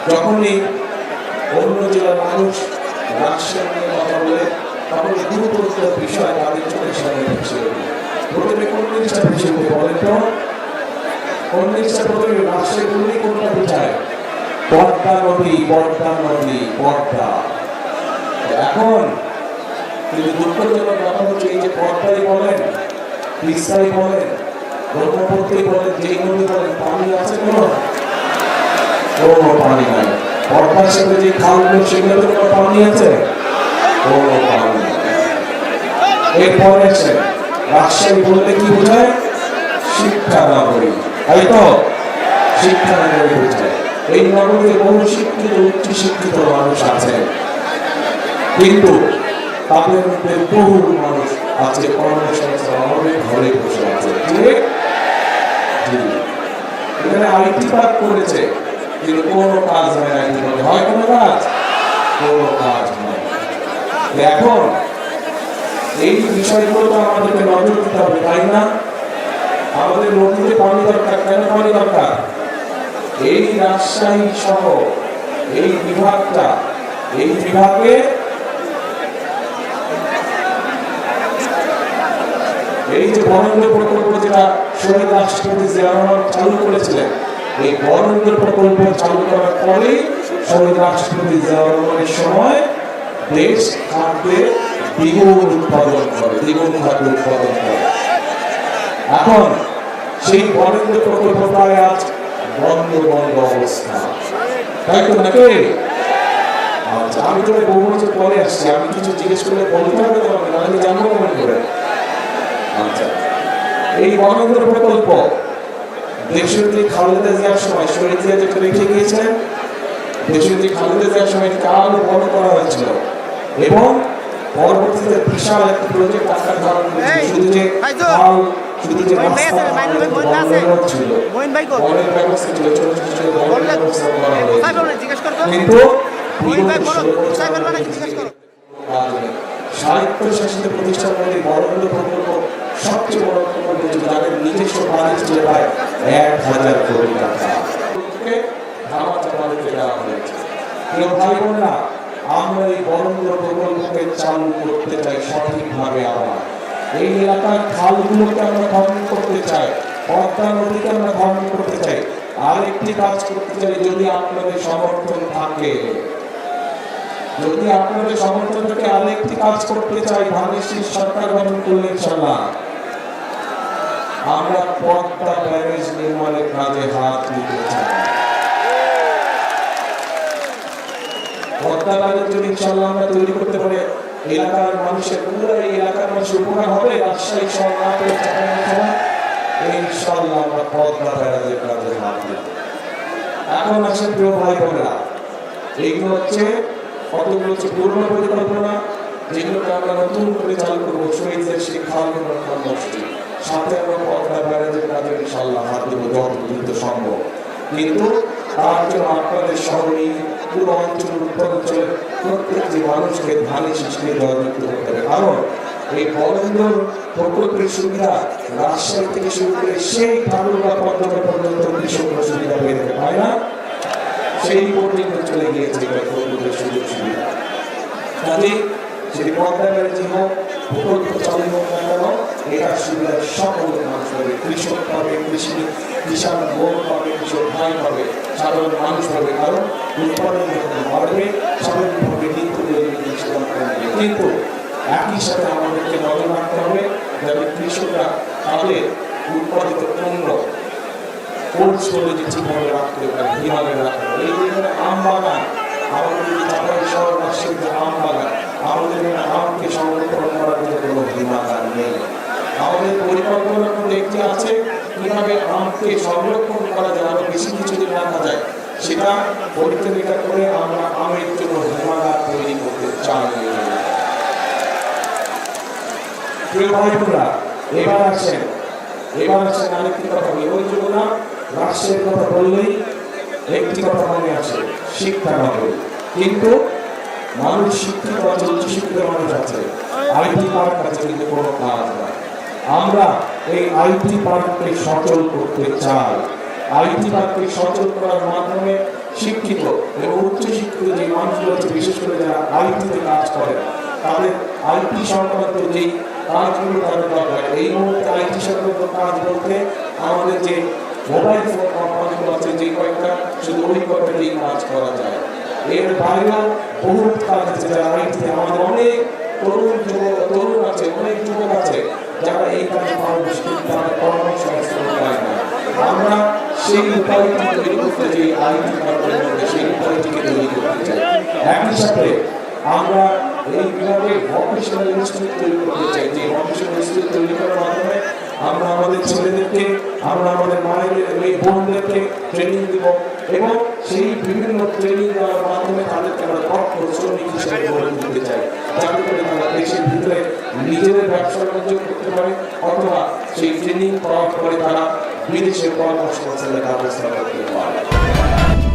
যখনই অন্য জেলার মানুষ রাজশাহী নিয়ে কথা বলে তখন গুরুত্ব বিষয় তাদের চোখের সামনে ভেসে ওঠে। প্রথমে কোন জিনিসটা ভেসে উঠে বলেন তো? কোন জিনিসটা প্রথমে রাজশাহী বললেই কোনটা বোঝায়? পদ্মা নদী, পদ্মা নদী, পদ্মা। এখন কিন্তু দুঃখজনক ব্যাপার হচ্ছে এই যে পদ্মাই বলেন, তিস্তাই বলেন, ব্রহ্মপুত্রই বলেন, যেই নদী বলেন, পানি আছে কোনো? কোনো পানি নাই। পদ্মার সাথে যে খালগুলো সেগুলোতে কোনো পানি আছে? কোনো পানি নাই। এরপরে আছে রাজশাহী বললে কি বোঝায়? শিক্ষা নগরী, তাই তো? শিক্ষা নগরী বোঝায়। এই নগরীতে বহু শিক্ষিত উচ্চ শিক্ষিত মানুষ আছে, কিন্তু তাদের মধ্যে বহু মানুষ আছে কর্মসংস্থান অভাবে ঘরে বসে আছে। এখানে আইটি পার্ক করেছে, কিন্তু কোনো কাজ হয় না। আইটি পার্কে হয় কোনো কাজ? কোনো কাজ হয়। এখন এই বিষয়গুলো আমাদেরকে নজর দিতে হবে, তাই না? আমাদের নদীতে পানি দরকার। কেন পানি দরকার? এই রাজশাহী সহ এই বিভাগটা, এই বিভাগে এই যে বরেন্দ্র প্রকল্প যেটা শহীদ রাষ্ট্রপতি জিয়া রহমান চালু করেছিলেন, এই বরেন্দ্র প্রকল্প চালু করার পরে শহীদ রাষ্ট্রপতি জিয়া রহমানের সময় দেশ খাদ্যে দ্বিগুণ উৎপাদন করে, দ্বিগুণ খাদ্য উৎপাদন করে। এখন সেই বরেন্দ্র প্রকল্প প্রায় আজ বন্ধ বন্ধ অবস্থা, তাই তো নাকি? আচ্ছা, আমি তো বহু বছর পরে আসছি, আমি কিছু জিজ্ঞেস করলে বলতে হবে তো, আমি জানবো কেমন করে? আচ্ছা, এই বরেন্দ্র প্রকল্প দেশনেত্রী খালেদা জিয়ার সময় শহীদ জিয়া যেটা রেখে গিয়েছেন, দেশনেত্রী খালেদা জিয়ার সময় কাল বন্ধ করা হয়েছিল এবং পরবর্তীতে বিশাল একটা প্রজেক্ট আকার ধারণ করেছিল। শুধু যে খাল, শুধু যে রাস্তা ছিল, বনের ব্যবস্থা ছিল, ছোট ছোট ছোট বনের ব্যবস্থা করা হয়েছিল, কিন্তু স্বায়ত্তশাসিত প্রতিষ্ঠানের মধ্যে বরেন্দ্র প্রকল্প সবচেয়ে বড় প্রকল্প, যাদের নিজস্ব বাজেট ছিল প্রায় 1000 কোটি টাকা, ধামাচাপা দেওয়া হয়েছে। প্রিয় ভাই বোনেরা, আমরা এই বরেন্দ্র প্রকল্পকে চালু করতে চাই সঠিকভাবে। আবার এই এলাকার খালগুলোকে আমরা খনন করতে চাই, পদ্মা নদীকে আমরা খনন করতে চাই। আরেকটি কাজ করতে চাই, যদি আপনাদের সমর্থন থাকে, যদি আপনাদের সমর্থন থাকে, আরেকটি কাজ করতে চাই। ধানের শীষ সরকার গঠন করলে ইনশাআল্লাহ আমরা পদ্মা ব্যারেজ নির্মাণের কাজে হাত দিতে চাই। পদ্মা ব্যারেজ যদি ইনশাআল্লাহ আমরা তৈরি করতে পারি, এলাকার মানুষের, পুরো এই এলাকার মানুষের উপকার হবে। রাজশাহী শহর না পেয়ে ইনশাআল্লাহ আমরা পদ্মা ব্যারেজের কাজে হাত দিব। এখন আসেন প্রিয় ভাই বোনেরা, এইগুলো হচ্ছে কতগুলো হচ্ছে পুরনো পরিকল্পনা, যেগুলোকে আমরা নতুন করে চালু করবো। শহীদদের সেই খালগুলো নষ্ট, সাথে আমরা পদ্মা ব্যারেজের কাজে ইনশাআল্লাহ হাত দেব যত দ্রুত সম্ভব। কিন্তু তার জন্য আপনাদের শহরে পুরো অঞ্চলের উত্তরাঞ্চলের প্রত্যেকটি মানুষকে ধানের শীষ নির্ধারিত করতে হবে। কারণ এই বরেন্দ্র প্রকল্পের সুবিধা রাজশাহী থেকে শুরু করে সেই ঠাকুরগা পর্যন্ত কৃষকরা সুবিধা পেয়ে থাকে, তাই না? সেই পর্যন্ত চলে গিয়েছে প্রকল্পের সুযোগ সুবিধা। কাজে যদি পদ্মা ব্যারেজ হোক, প্রকল্প চালু হোক না কেন, এটার সুবিধা সকল মানুষ পাবে। কৃষক পাবে, কিষাণ বোন পাবে, কৃষক ভাই পাবে, সাধারণ মানুষ পাবে। কারণ উৎপাদন যখন বাড়বে, স্বাভাবিকভাবে নিত্য জিনিস দাম কমবে। কিন্তু একই সাথে আমাদেরকে নজর রাখতে হবে যাতে কৃষকরা তাদের উৎপাদিত পণ্য কোল্ড স্টোরেজে ঠিকভাবে রাখতে পারে, কিভাবে রাখতে পারে। এই যেখানে আম বাগান, আমাদের যদি চাপাই শহর রাজশাহীতে আম বাগান, আমাদের এখানে আমকে সংরক্ষণ করার জন্য কোনো হিমাগার নেই। আমাদের পরিকল্পনার মধ্যে একটি আছে কিভাবে আমকে সংরক্ষণ করা যায়, আরো বেশি কিছুদিন রাখা যায়, সেটা পরীক্ষা করে আমরা আমের জন্য হিমাগার তৈরি করতে চাই। প্রিয় ভাই বোনেরা, এবার আসেন আরেকটি কথা বলি। ওই জন্য না, রাষ্ট্রের কথা বললেই একটি কথা মনে আসে, শিক্ষা নগরী। কিন্তু মানুষ শিক্ষিত আছে, উচ্চশিক্ষিত মানুষ আছে, আইটি পার্ক আছে, কিন্তু কোনো কাজ নাই। আমরা এই আইটি পার্ককে সচল করতে চাই। আইটি পার্ককে সচল করার মাধ্যমে শিক্ষিত এবং উচ্চ শিক্ষিত যে মানুষগুলো আছে, বিশেষ করে যারা আইটিতে কাজ করে, তাদের আইটি সংক্রান্ত যেই কাজগুলো তাদের দরকার। এই মুহূর্তে আইটি সংক্রান্ত কাজ বলতে আমাদের যে মোবাইল ফোন কোম্পানিগুলো আছে, যে কয়েকটা, শুধু ওই কয়েকটাই কাজ করা যায়। এর বাইরেও বহু কাজ আছে যারা আইটিতে, আমাদের অনেক তরুণ আছে, অনেক যুবক আছে যারা এই কাজে পারদর্শী, কিন্তু তারা কর্মসংস্থান পায় না। আমরা সেই উপায়টি তৈরি করতে চাই, আইটি কারণের মধ্যে সেই উপায়টিকে তৈরি করতে চাই। একই সাথে আমরা এই বিভাগে ভকেশনাল ইনস্টিটিউট তৈরি করতে চাই, যে ভকেশনাল ইনস্টিটিউট তৈরি করার মাধ্যমে আমরা আমাদের ছেলেদেরকে, আমরা আমাদের মায়ের এই বোনদেরকে ট্রেনিং দিব এবং সেই বিভিন্ন ট্রেনিং দেওয়ার মাধ্যমে তাদেরকে আমরা দক্ষ শ্রমিক হিসেবে গড়ে তুলতে চাই, যাতে করে তারা দেশের ভিতরে নিজেদের ব্যবসা বাণিজ্য করতে পারে অথবা সেই ট্রেনিং পাওয়ার পরে তারা বিদেশে কর্মসংস্থানের ব্যবস্থা করতে পারে।